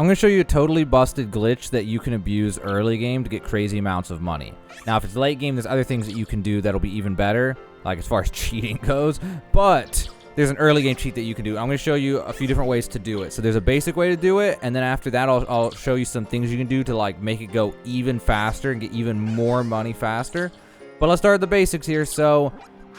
I'm going to show you a totally busted glitch that you can abuse early game to get crazy amounts of money. Now, if it's late game, there's other things that you can do that'll be even better, like as far as cheating goes. But there's an early game cheat that you can do. I'm going to show you a few different ways to do it. So there's a basic way to do it, and then after that, I'll show you some things you can do to like make it go even faster and get even more money faster. But let's start with the basics here. So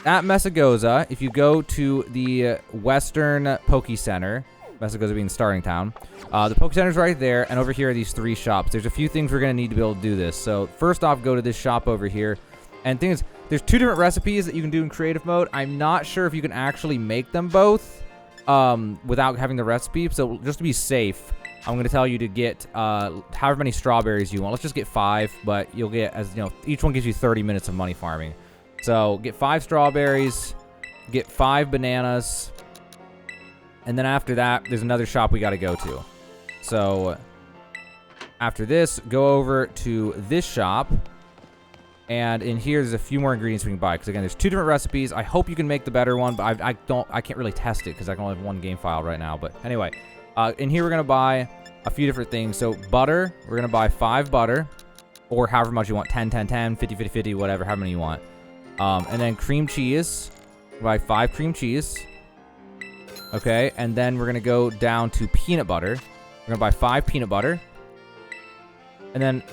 at Mesagoza, if you go to the Western Poke Center, Mesagoza being the starting town, the Poke Center's right there, and over here are these 3 shops. There's a few things we're going to need to be able to do this. So first off, go to this shop over here. And the thing is, there's 2 different recipes that you can do in creative mode. I'm not sure if you can actually make them both without having the recipe. So just to be safe, I'm going to tell you to get however many strawberries you want. Let's just get 5, but you'll get, as you know, each one gives you 30 minutes of money farming. So get 5 strawberries, get 5 bananas, and then after that, there's another shop we got to go to. So after this, go over to this shop. And in here, there's a few more ingredients we can buy. Because again, there's 2 different recipes. I hope you can make the better one, but I can't really test it because I can only have 1 game file right now. But anyway, in here we're gonna buy a few different things. So butter, we're gonna buy 5 butter, or however much you want, 10, 10, 10, 50, 50, 50, whatever, how many you want. And then cream cheese, buy 5 cream cheese. Okay, and then we're gonna go down to peanut butter. We're gonna buy 5 peanut butter. And then,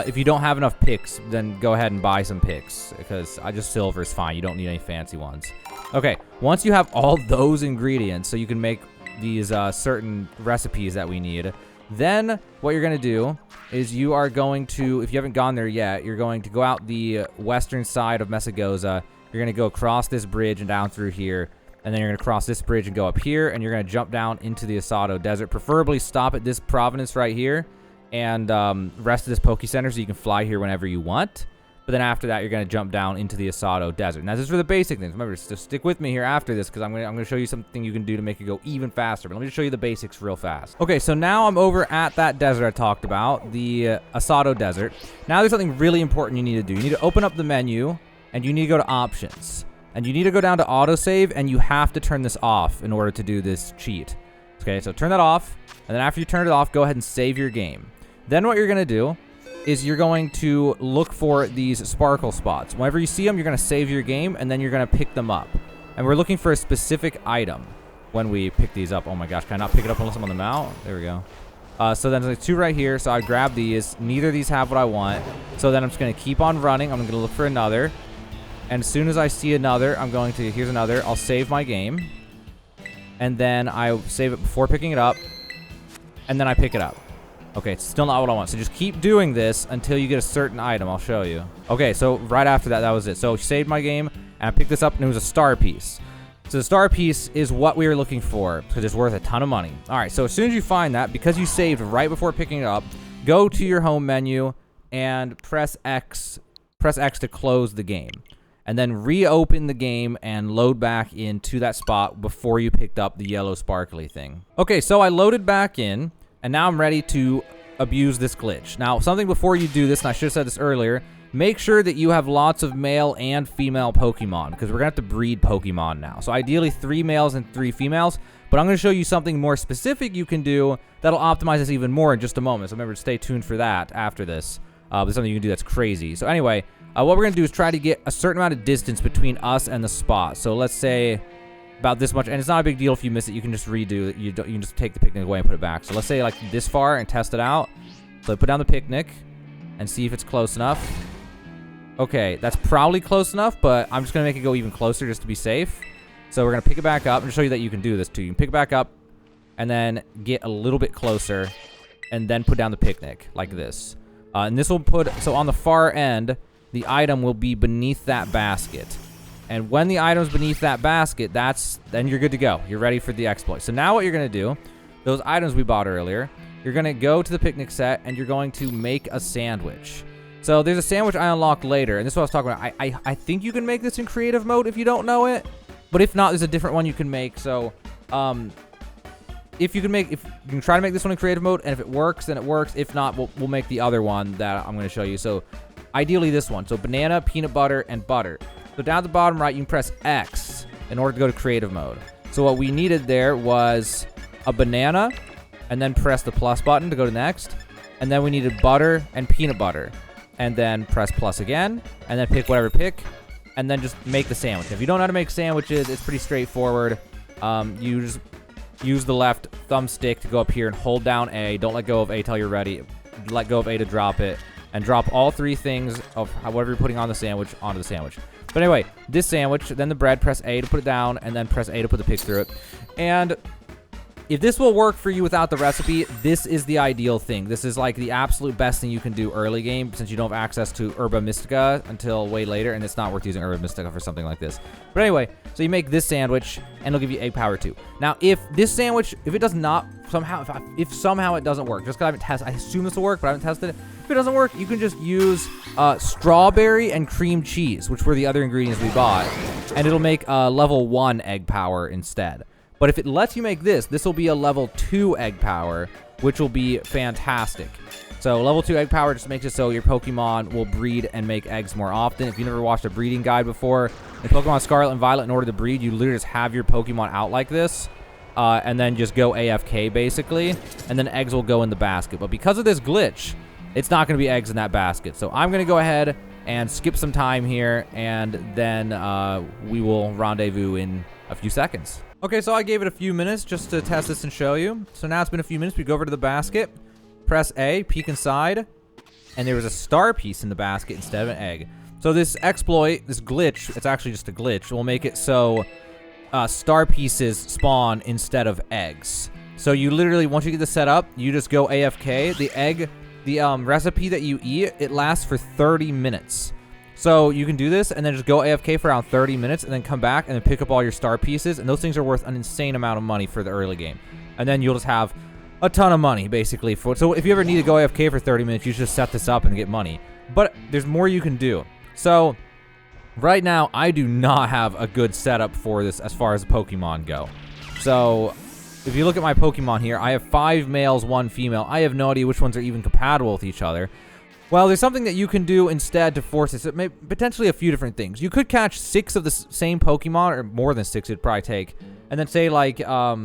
if you don't have enough picks, then go ahead and buy some picks, because just silver is fine. You don't need any fancy ones. Okay, once you have all those ingredients, so you can make these certain recipes that we need, then what you're going to do is you are going to, if you haven't gone there yet, you're going to go out the western side of Mesagoza. You're going to go across this bridge and down through here, and then you're going to cross this bridge and go up here, and you're going to jump down into the Asado Desert. Preferably stop at this province right here, and rest of this Poke Center so you can fly here whenever you want. But then after that, you're going to jump down into the Asado Desert. Now, this is for the basic things. Remember, just stick with me here after this, because I'm going to show you something you can do to make it go even faster. But let me just show you the basics real fast. Okay, so now I'm over at that desert I talked about, the Asado Desert. Now there's something really important you need to do. You need to open up the menu, and you need to go to Options. And you need to go down to Autosave, and you have to turn this off in order to do this cheat. Okay, so turn that off, and then after you turn it off, go ahead and save your game. Then what you're going to do is you're going to look for these sparkle spots. Whenever you see them, you're going to save your game, and then you're going to pick them up. And we're looking for a specific item when we pick these up. Oh my gosh, can I not pick it up unless I'm on the mount? There we go. So then there's 2 right here, so I grab these. Neither of these have what I want. So then I'm just going to keep on running. I'm going to look for another. And as soon as I see another, I'm going to, here's another. I'll save my game. And then I save it before picking it up. And then I pick it up. Okay, it's still not what I want. So just keep doing this until you get a certain item. I'll show you. Okay, so right after that, that was it. So I saved my game, and I picked this up, and it was a star piece. So the star piece is what we were looking for, because it's worth a ton of money. All right, so as soon as you find that, because you saved right before picking it up, go to your home menu and press X. Press X to close the game. And then reopen the game and load back into that spot before you picked up the yellow sparkly thing. Okay, so I loaded back in. And now I'm ready to abuse this glitch. Now, something before you do this, and I should have said this earlier, make sure that you have lots of male and female Pokemon, because we're going to have to breed Pokemon now. So ideally 3 males and 3 females, but I'm going to show you something more specific you can do that'll optimize this even more in just a moment. So remember to stay tuned for that after this. There's something you can do that's crazy. So anyway, what we're going to do is try to get a certain amount of distance between us and the spot. So let's say about this much, and it's not a big deal if you miss it. You can just redo it. You can just take the picnic away and put it back. So let's say like this far and test it out. So I put down the picnic and see if it's close enough. Okay, that's probably close enough, but I'm just gonna make it go even closer just to be safe. So we're gonna pick it back up and show you that you can do this too. You can pick it back up and then get a little bit closer and then put down the picnic like this. And this will put, so on the far end, the item will be beneath that basket. And when the item's beneath that basket, then you're good to go. You're ready for the exploit. So now what you're going to do, those items we bought earlier, you're going to go to the picnic set, and you're going to make a sandwich. So there's a sandwich I unlocked later, and this is what I was talking about. I think you can make this in creative mode if you don't know it. But if not, there's a different one you can make. So if you can try to make this one in creative mode, and if it works, then it works. If not, we'll make the other one that I'm going to show you. So ideally this one. So banana, peanut butter, and butter. So down at the bottom right, you can press X in order to go to creative mode. So what we needed there was a banana, and then press the plus button to go to next. And then we needed butter and peanut butter. And then press plus again, and then pick whatever pick, and then just make the sandwich. If you don't know how to make sandwiches, it's pretty straightforward. You just use the left thumbstick to go up here and hold down A. Don't let go of A till you're ready. Let go of A to drop it, and drop all 3 things of whatever you're putting on the sandwich onto the sandwich. But anyway, this sandwich, then the bread, press A to put it down, and then press A to put the pick through it. And if this will work for you without the recipe, this is the ideal thing. This is like the absolute best thing you can do early game, since you don't have access to Herba Mystica until way later, and it's not worth using Herba Mystica for something like this. But anyway, so you make this sandwich, and it'll give you egg power too. Now, if this sandwich, if it does not somehow, if somehow it doesn't work, just because I haven't tested, I assume this will work, but I haven't tested it. If it doesn't work, you can just use strawberry and cream cheese, which were the other ingredients we bought, and it'll make level 1 egg power instead. But if it lets you make this, this will be a level 2 egg power, which will be fantastic. So level 2 egg power just makes it so your Pokemon will breed and make eggs more often. If you never watched a breeding guide before, in Pokemon Scarlet and Violet, in order to breed, you literally just have your Pokemon out like this, and then just go AFK basically, and then eggs will go in the basket. But because of this glitch, it's not going to be eggs in that basket. So I'm going to go ahead and skip some time here, and then we will rendezvous in a few seconds. Okay, so I gave it a few minutes just to test this and show you. So now it's been a few minutes. We go over to the basket, press A, peek inside, and there was a star piece in the basket instead of an egg. So this exploit, this glitch, it's actually just a glitch, will make it so star pieces spawn instead of eggs. So you literally, once you get this set up, you just go AFK. The egg, the recipe that you eat, it lasts for 30 minutes. So you can do this and then just go AFK for around 30 minutes and then come back and then pick up all your star pieces. And those things are worth an insane amount of money for the early game. And then you'll just have a ton of money, basically. So if you ever need to go AFK for 30 minutes, you just set this up and get money. But there's more you can do. So right now, I do not have a good setup for this as far as Pokemon go. So if you look at my Pokemon here, I have 5 males, 1 female. I have no idea which ones are even compatible with each other. Well, there's something that you can do instead to force this. It may potentially a few different things. You could catch 6 of the same Pokemon, or more than 6 it'd probably take, and then say like, I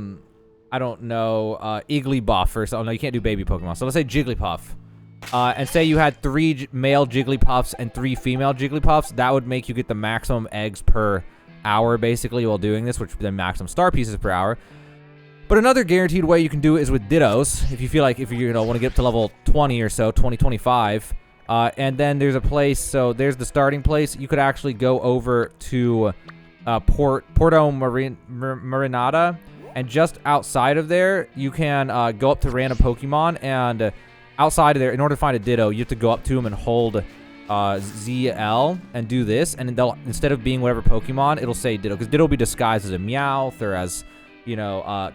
don't know, Igglybuff or something. No, you can't do baby Pokemon. So let's say Jigglypuff. And say you had 3 male Jigglypuffs and 3 female Jigglypuffs. That would make you get the maximum eggs per hour, basically, while doing this, which would be the maximum star pieces per hour. But another guaranteed way you can do it is with Dittos. If you feel like, if you want to get up to level 20 or so, 20, 25. And then there's a place, so there's the starting place. You could actually go over to Porto Marinada. And just outside of there, you can go up to random Pokemon. And outside of there, in order to find a Ditto, you have to go up to them and hold ZL and do this. And they'll, instead of being whatever Pokemon, it'll say Ditto. Because Ditto will be disguised as a Meowth or as,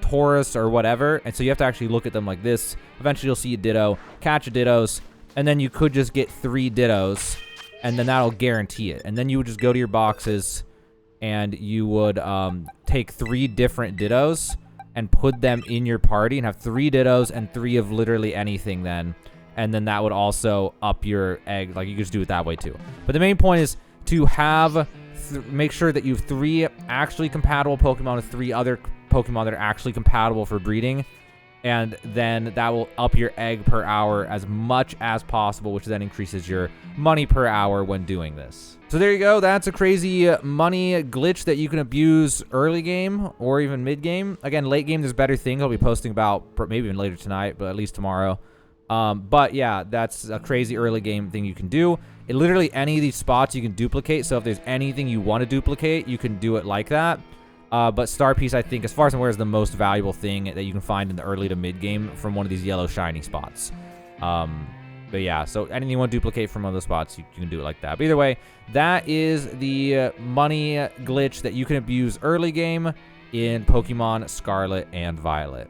Taurus or whatever. And so you have to actually look at them like this. Eventually, you'll see a Ditto, catch a Dittos, and then you could just get 3 Dittos, and then that'll guarantee it. And then you would just go to your boxes, and you would take 3 different Dittos and put them in your party and have 3 Dittos and 3 of literally anything then. And then that would also up your egg. Like, you could just do it that way too. But the main point is to have, make sure that you have 3 actually compatible Pokemon with 3 other Pokemon that are actually compatible for breeding. And then that will up your egg per hour as much as possible, which then increases your money per hour when doing this. So there you go. That's a crazy money glitch that you can abuse early game or even mid game. Again, late game, there's better things I'll be posting about maybe even later tonight, but at least tomorrow. But yeah, that's a crazy early game thing you can do. Literally any of these spots you can duplicate. So if there's anything you want to duplicate, you can do it like that. But Star Piece, I think, as far as I'm aware, is the most valuable thing that you can find in the early to mid game from one of these yellow shiny spots. But yeah, so anything you want to duplicate from one of those spots, you can do it like that. But either way, that is the money glitch that you can abuse early game in Pokemon Scarlet and Violet.